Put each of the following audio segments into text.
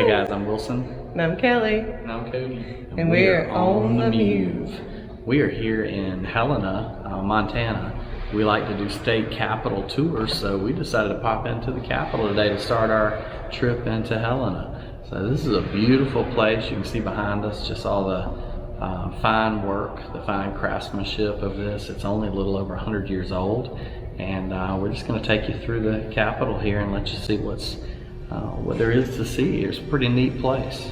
Hey guys, I'm Wilson. And I'm Kelly. And I'm Cody. And we're on the Mewve. We are here in Helena, Montana. We like to do state capitol tours, so we decided to pop into the Capitol today to start our trip into Helena. So this is a beautiful place. You can see behind us just all the fine work, the fine craftsmanship of this. It's only a little over 100 years old. And we're just going to take you through the Capitol here and let you see what there is to see. It's a pretty neat place.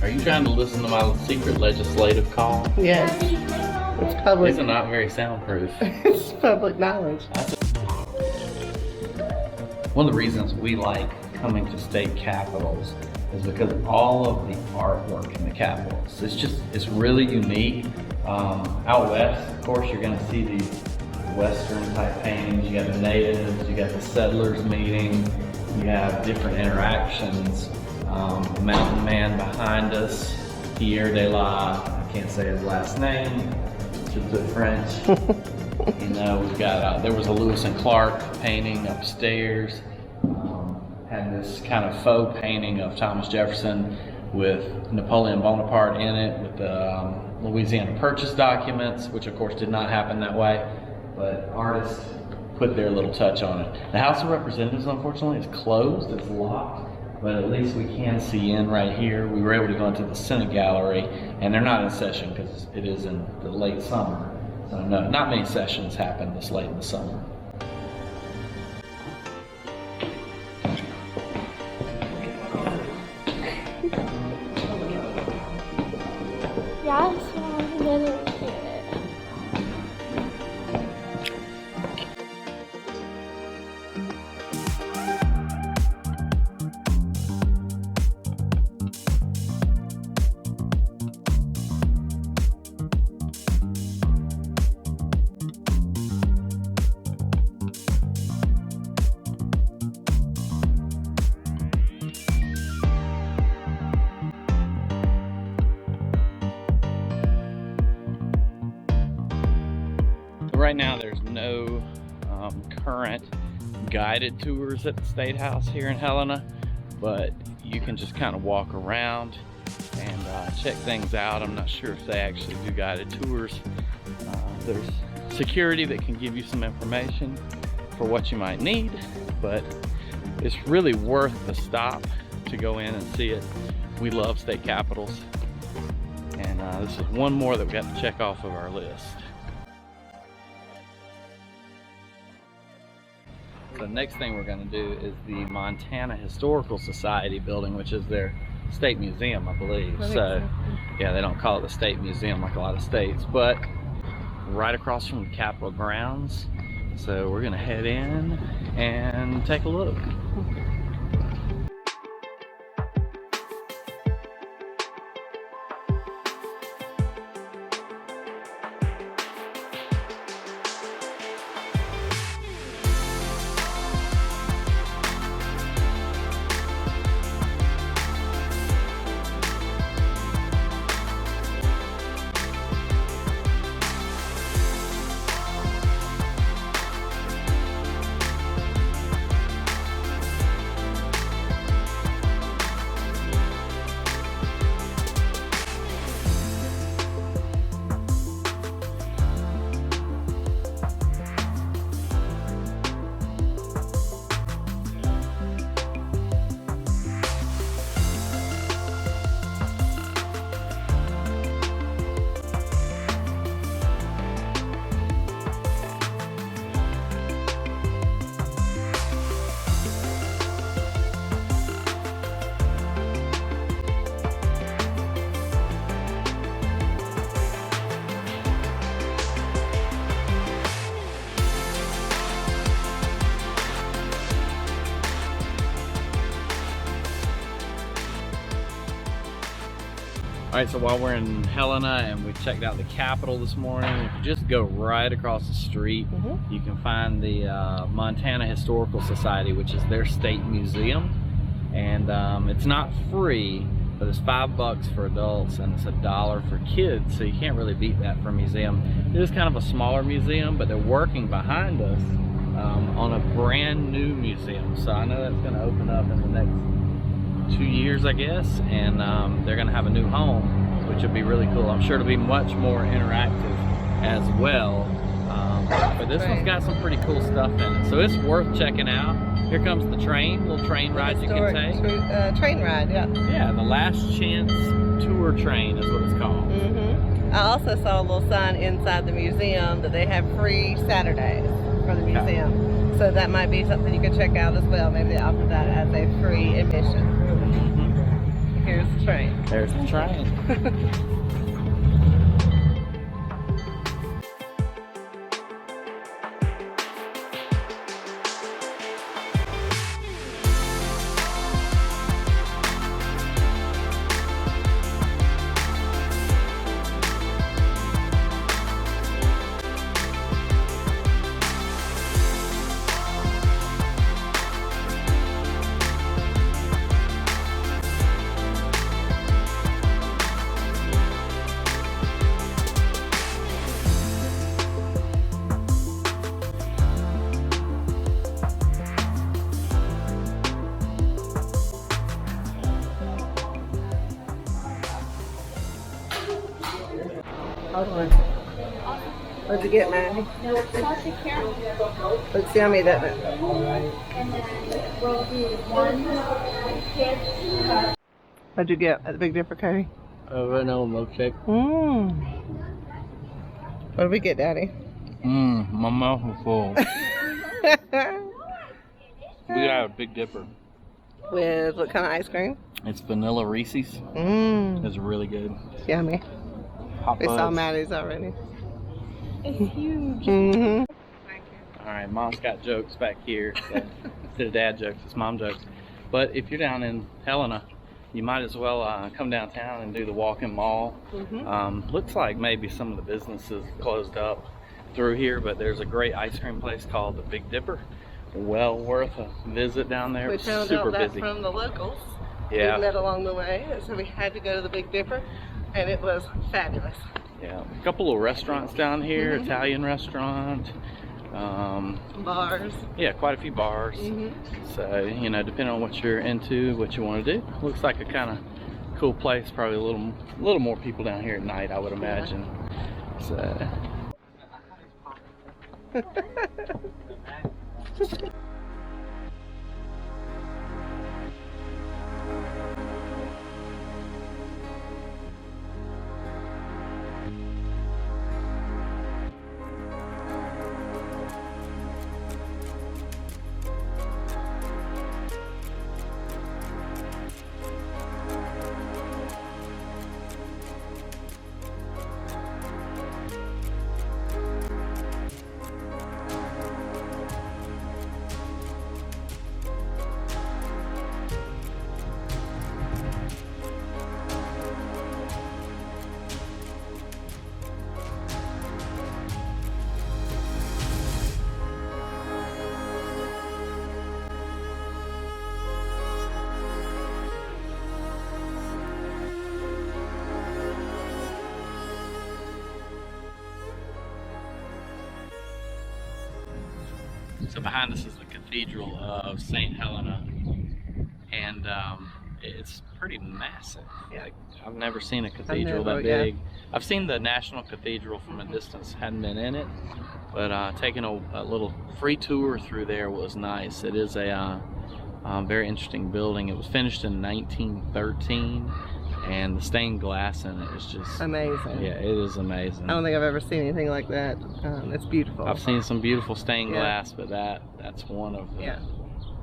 Are you trying to listen to my secret legislative call? Yes. It's public. These are not very soundproof. It's public knowledge. One of the reasons we like coming to state capitals is because of all of the artwork in the capitals. It's really unique. Out west, of course, you're going to see these Western type paintings. You got the natives, you got the settlers meeting, you have different interactions. The mountain man behind us, Pierre de la, I can't say his last name, should put French. You know, we've got, there was a Lewis and Clark painting upstairs. Had this kind of faux painting of Thomas Jefferson with Napoleon Bonaparte in it, with the Louisiana Purchase documents, which of course did not happen that way, but artists put their little touch on it. The House of Representatives, unfortunately, is closed, it's locked. But at least we can see in right here. We were able to go into the Senate gallery, and they're not in session because it is in the late summer. So no, not many sessions happen this late in the summer. Yes, Mom, didn't get it. Right now there's no current guided tours at the State House here in Helena, but you can just kind of walk around and check things out. I'm not sure if they actually do guided tours. There's security that can give you some information for what you might need, but it's really worth the stop to go in and see it. We love state capitals, and this is one more that we got to check off of our list. The next thing we're going to do is the Montana Historical Society building, which is their state museum, I believe. So yeah, they don't call it the state museum like a lot of states, but right across from the Capitol grounds. So we're going to head in and take a look. All right, so while we're in Helena and we checked out the Capitol this morning, if you just go right across the street, you can find the Montana Historical Society, which is their state museum. And it's not free, but it's $5 for adults and it's $1 for kids, so you can't really beat that for a museum. It is kind of a smaller museum, but they're working behind us on a brand new museum. So I know that's gonna open up in the next 2 years, I guess, and they're gonna have a new home, which will be really cool. I'm sure it'll be much more interactive as well, but this one's got some pretty cool stuff in it, so it's worth checking out. Here comes the train, little train ride you can take. Train ride, yeah. Yeah, the Last Chance Tour Train is what it's called. I also saw a little sign inside the museum that they have free Saturdays for the museum. So that might be something you can check out as well. Maybe they offer that as a free admission. Here's the train. There's the train. Hold on. What'd you get, Maddie? No, it's salted caramel. Looks yummy, doesn't it? And then we'll do one kid. What'd you get at the Big Dipper, Cody? Vanilla milkshake. What did we get, Daddy? My mouth is full. We got a Big Dipper. With what kind of ice cream? It's vanilla Reeses. It's really good. Yummy. Hot We saw fudge. Maddie's already. It's huge. All right, Mom's got jokes back here. So instead of dad jokes, it's mom jokes. But if you're down in Helena, you might as well come downtown and do the walk-in mall. Looks like maybe some of the businesses closed up through here, but there's a great ice cream place called the Big Dipper. Well worth a visit down there. We It's found super out that busy. from the locals. Yeah. We met along the way, so we had to go to the Big Dipper, and it was fabulous. Yeah, a couple of restaurants down here, Italian restaurant. Bars. Yeah, quite a few bars. So, you know, depending on what you're into, what you want to do. Looks like a kind of cool place. Probably a little more people down here at night, I would imagine. So, So behind us is the Cathedral of St. Helena, and it's pretty massive. Yeah. Like, I've never seen a cathedral that yeah. big. I've seen the National Cathedral from a distance, hadn't been in it, but taking a little free tour through there was nice. It is a very interesting building. It was finished in 1913. And the stained glass in it is just amazing. Yeah, it is amazing. I don't think I've ever seen anything like that. It's beautiful. I've seen some beautiful stained glass, but that's one of the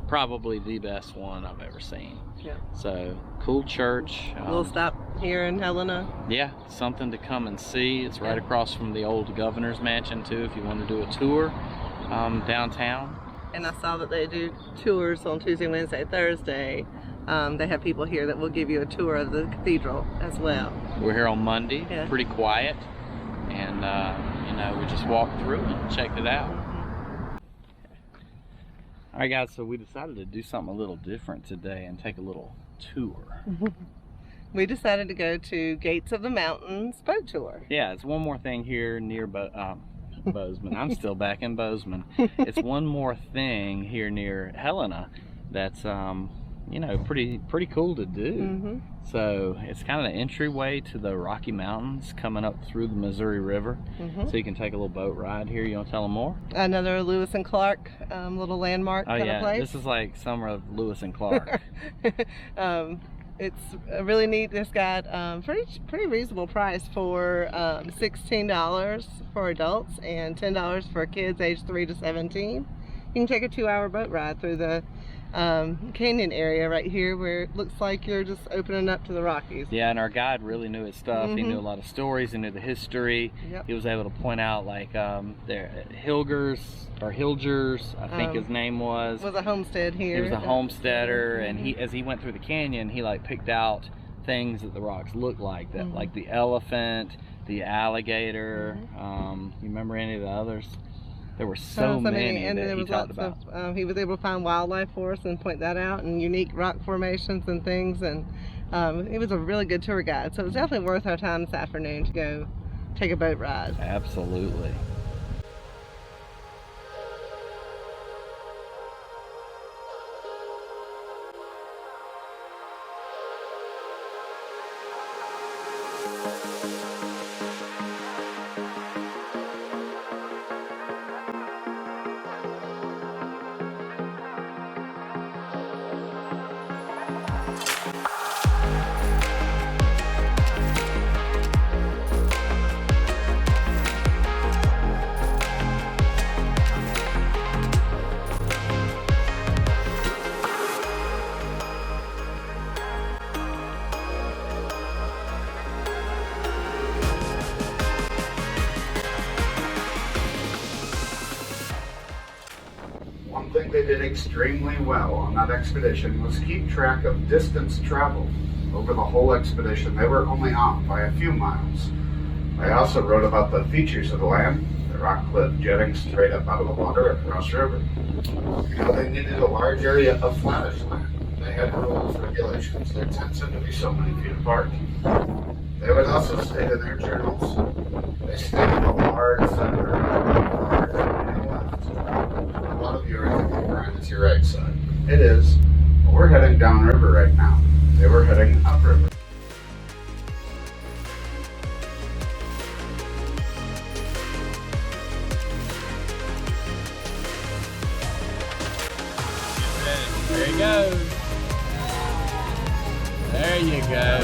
probably the best one I've ever seen. Yeah. So cool church. We'll stop here in Helena. Yeah, something to come and see. It's right across from the old governor's mansion too. If you want to do a tour downtown. And I saw that they do tours on Tuesday, Wednesday, Thursday. They have people here that will give you a tour of the cathedral as well. We're here on Monday, pretty quiet, and you know, we just walked through and checked it out. All right, guys, so we decided to do something a little different today and take a little tour. We decided to go to Gates of the Mountains boat tour. Yeah, it's one more thing here near Bozeman. I'm still back in Bozeman. It's one more thing here near Helena that's you know, pretty cool to do. So it's kind of the entryway to the Rocky Mountains coming up through the Missouri River. So you can take a little boat ride here. You want to tell them more? Another Lewis and Clark little landmark kind of place. This is like summer of Lewis and Clark. It's really neat. It's got pretty reasonable price for $16 for adults and $10 for kids aged 3 to 17. You can take a 2-hour boat ride through the canyon area right here where it looks like you're just opening up to the Rockies. Yeah, and our guide really knew his stuff. He knew a lot of stories, he knew the history. He was able to point out like there Hilgers, I think his name was a homestead here. He was a homesteader, and he, as he went through the canyon, he like picked out things that the rocks looked like, that like the elephant, the alligator. You remember any of the others? There were so many and that there he was talked lots about. Of, he was able to find wildlife for us and point that out, and unique rock formations and things, and he was a really good tour guide. So it was definitely worth our time this afternoon to go take a boat ride. Absolutely. One thing they did extremely well on that expedition was keep track of distance traveled. Over the whole expedition, they were only off by a few miles. I also wrote about the features of the land, the rock cliff jetting straight up out of the water across the river. You know, they needed a large area of flattish land. They had rules, regulations. Their tents had to be so many feet apart. They would also state in their journals, they stayed in a large center of the left. A lot of you are thinking, Brian, it's your right side. It is, but we're heading downriver right now. They were heading upriver. There you go.